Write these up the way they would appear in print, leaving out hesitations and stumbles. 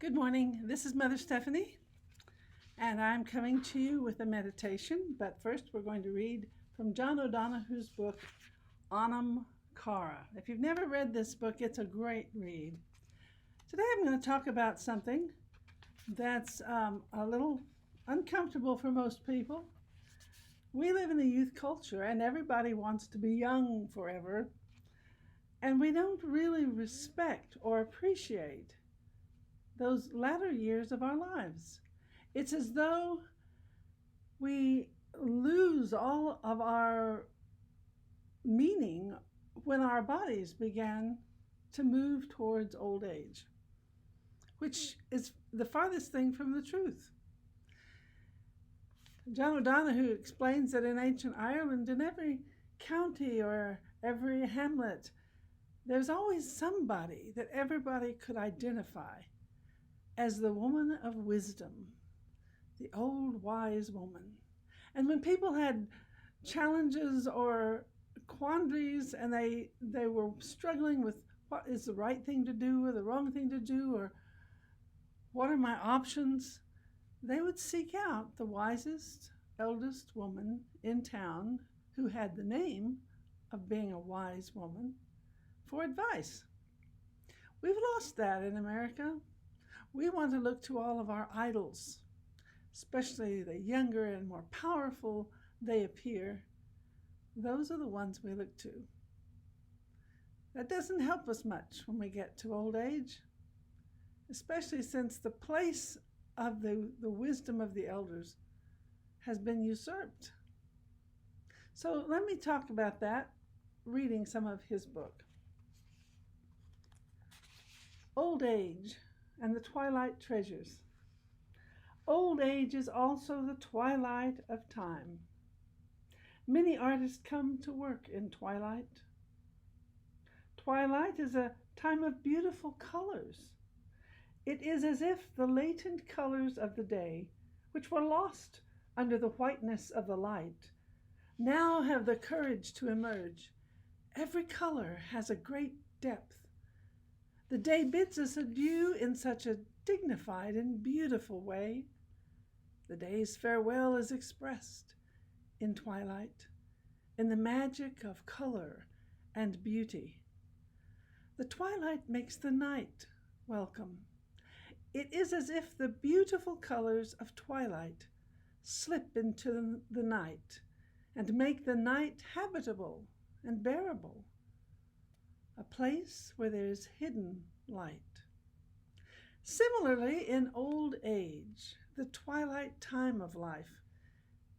Good morning. This is Mother Stephanie, and I'm coming to you with a meditation. But first, we're going to read from John O'Donoghue's book, Anam Cara. If you've never read this book, it's a great read. Today, I'm going to talk about something that's a little uncomfortable for most people. We live in a youth culture, and everybody wants to be young forever, and we don't really respect or appreciate those latter years of our lives. It's as though we lose all of our meaning when our bodies began to move towards old age, which is the farthest thing from the truth. John O'Donoghue explains that in ancient Ireland, in every county or every hamlet, there's always somebody that everybody could identify as the woman of wisdom, the old wise woman. And when people had challenges or quandaries and they were struggling with what is the right thing to do or the wrong thing to do, or what are my options, they would seek out the wisest, eldest woman in town who had the name of being a wise woman for advice. We've lost that in America. We want to look to all of our idols, especially the younger and more powerful they appear. Those are the ones we look to. That doesn't help us much when we get to old age, especially since the place of the wisdom of the elders has been usurped. So let me talk about that, reading some of his book. Old Age and the Twilight Treasures. Old age is also the twilight of time. Many artists come to work in twilight. Twilight is a time of beautiful colors. It is as if the latent colors of the day, which were lost under the whiteness of the light, now have the courage to emerge. Every color has a great depth. The day bids us adieu in such a dignified and beautiful way. The day's farewell is expressed in twilight, in the magic of color and beauty. The twilight makes the night welcome. It is as if the beautiful colors of twilight slip into the night and make the night habitable and bearable, a place where there is hidden light. Similarly, in old age, the twilight time of life,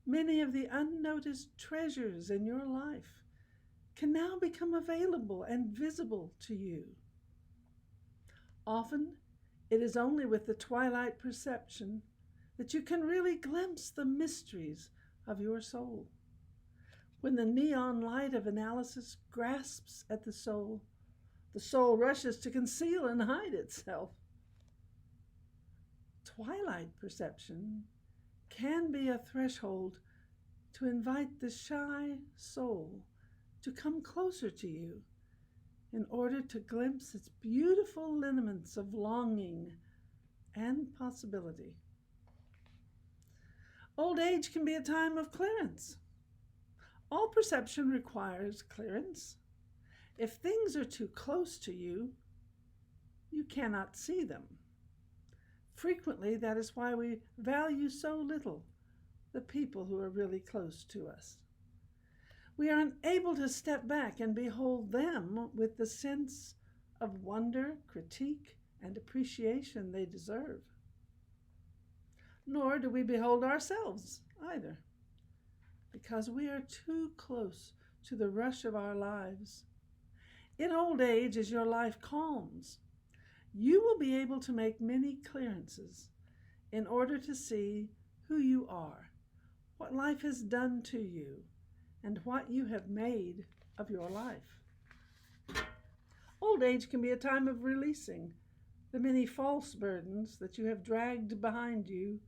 many of the unnoticed treasures in your life can now become available and visible to you. Often, it is only with the twilight perception that you can really glimpse the mysteries of your soul. When the neon light of analysis grasps at the soul rushes to conceal and hide itself. Twilight perception can be a threshold to invite the shy soul to come closer to you in order to glimpse its beautiful lineaments of longing and possibility. Old age can be a time of clearance. All perception requires clearance. If things are too close to you, you cannot see them. Frequently, that is why we value so little the people who are really close to us. We are unable to step back and behold them with the sense of wonder, critique, and appreciation they deserve. Nor do we behold ourselves either, because we are too close to the rush of our lives. In old age, as your life calms, you will be able to make many clearances in order to see who you are, what life has done to you, and what you have made of your life. Old age can be a time of releasing the many false burdens that you have dragged behind you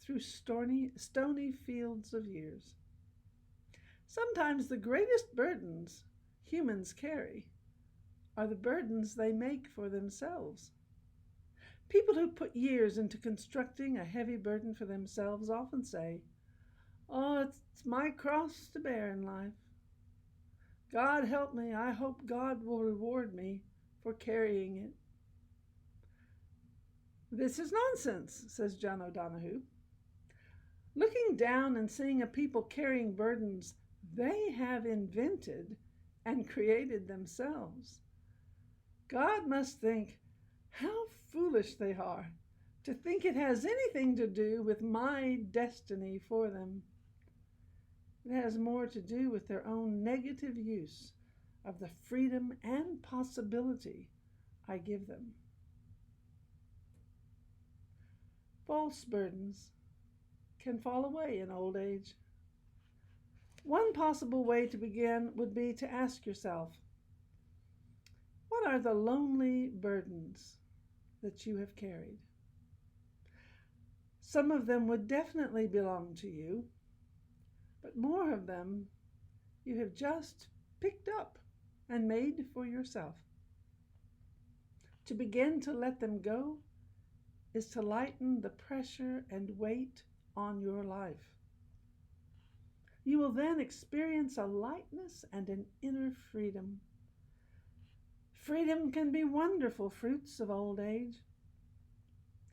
through stony fields of years. Sometimes the greatest burdens humans carry are the burdens they make for themselves. People who put years into constructing a heavy burden for themselves often say, "Oh, it's my cross to bear in life. God help me. I hope God will reward me for carrying it." "This is nonsense," says John O'Donohue. "Looking down and seeing a people carrying burdens they have invented and created themselves, God must think how foolish they are to think it has anything to do with my destiny for them. It has more to do with their own negative use of the freedom and possibility I give them." False burdens can fall away in old age. One possible way to begin would be to ask yourself, what are the lonely burdens that you have carried? Some of them would definitely belong to you, but more of them you have just picked up and made for yourself. To begin to let them go is to lighten the pressure and weight on your life. You will then experience a lightness and an inner freedom. Freedom can be wonderful fruits of old age.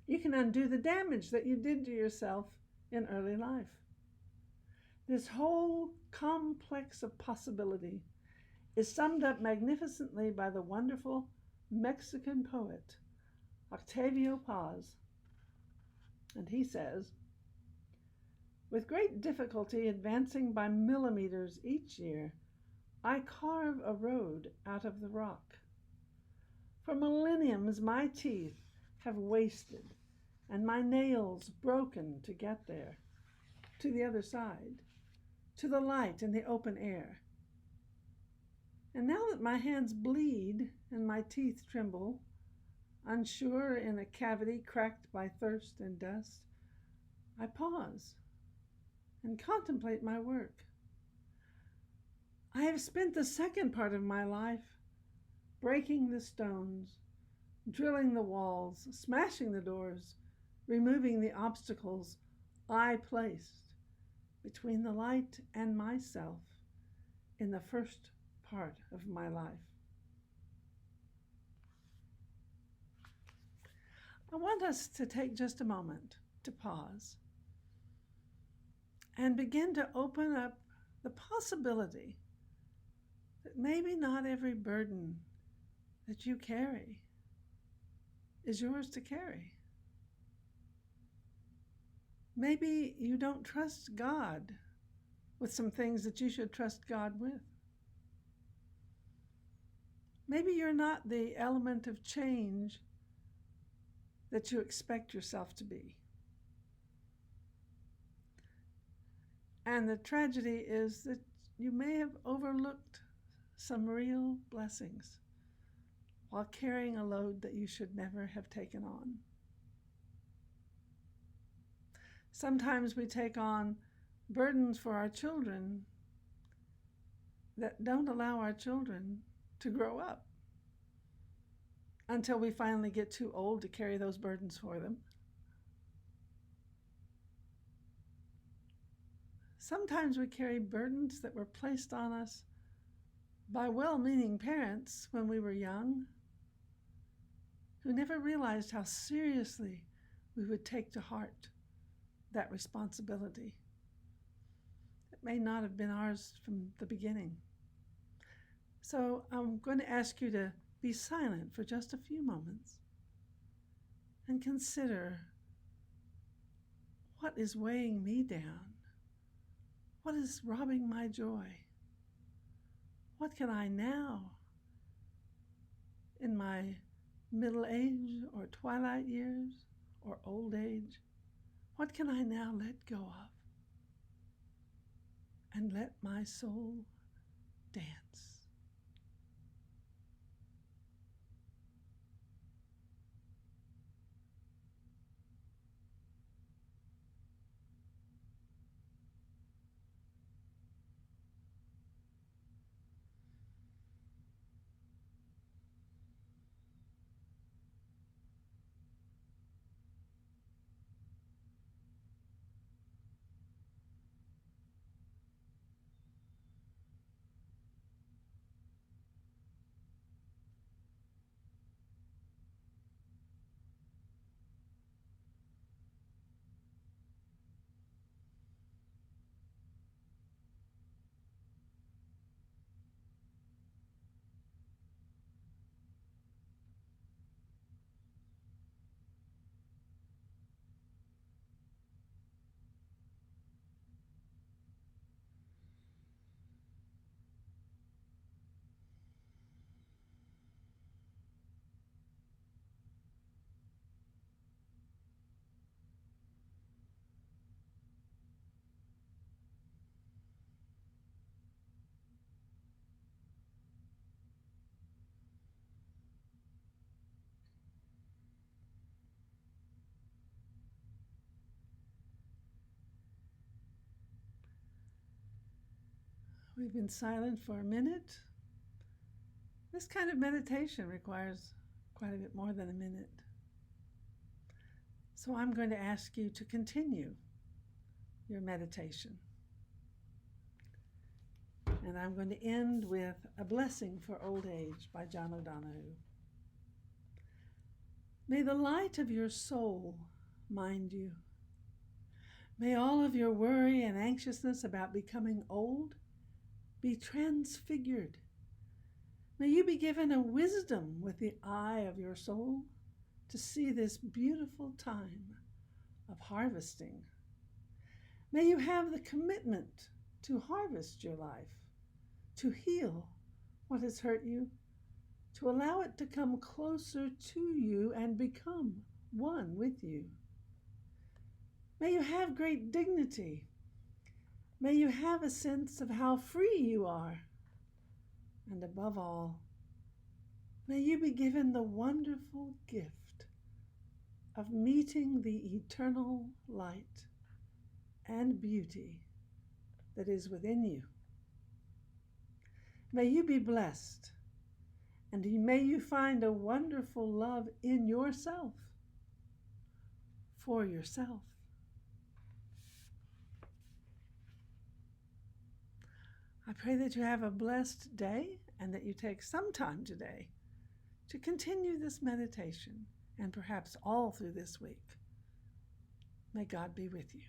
You can undo the damage that you did to yourself in early life. This whole complex of possibility is summed up magnificently by the wonderful Mexican poet Octavio Paz. And he says, "With great difficulty, advancing by millimeters each year, I carve a road out of the rock. For millenniums my teeth have wasted and my nails broken to get there, to the other side, to the light and the open air. And now that my hands bleed and my teeth tremble, unsure in a cavity cracked by thirst and dust, I pause and contemplate my work. I have spent the second part of my life breaking the stones, drilling the walls, smashing the doors, removing the obstacles I placed between the light and myself in the first part of my life." I want us to take just a moment to pause and begin to open up the possibility that maybe not every burden that you carry is yours to carry. Maybe you don't trust God with some things that you should trust God with. Maybe you're not the element of change that you expect yourself to be. And the tragedy is that you may have overlooked some real blessings while carrying a load that you should never have taken on. Sometimes we take on burdens for our children that don't allow our children to grow up until we finally get too old to carry those burdens for them. Sometimes we carry burdens that were placed on us by well-meaning parents when we were young, who never realized how seriously we would take to heart that responsibility. It may not have been ours from the beginning. So I'm going to ask you to be silent for just a few moments and consider, what is weighing me down? What is robbing my joy? What can I now, in my middle age or twilight years or old age, what can I now let go of and let my soul dance? We've been silent for a minute. This kind of meditation requires quite a bit more than a minute. So I'm going to ask you to continue your meditation. And I'm going to end with A Blessing for Old Age by John O'Donohue. May the light of your soul mind you. May all of your worry and anxiousness about becoming old be transfigured. May you be given a wisdom with the eye of your soul to see this beautiful time of harvesting. May you have the commitment to harvest your life, to heal what has hurt you, to allow it to come closer to you and become one with you. May you have great dignity. May you have a sense of how free you are. And above all, may you be given the wonderful gift of meeting the eternal light and beauty that is within you. May you be blessed, and may you find a wonderful love in yourself, for yourself. I pray that you have a blessed day and that you take some time today to continue this meditation and perhaps all through this week. May God be with you.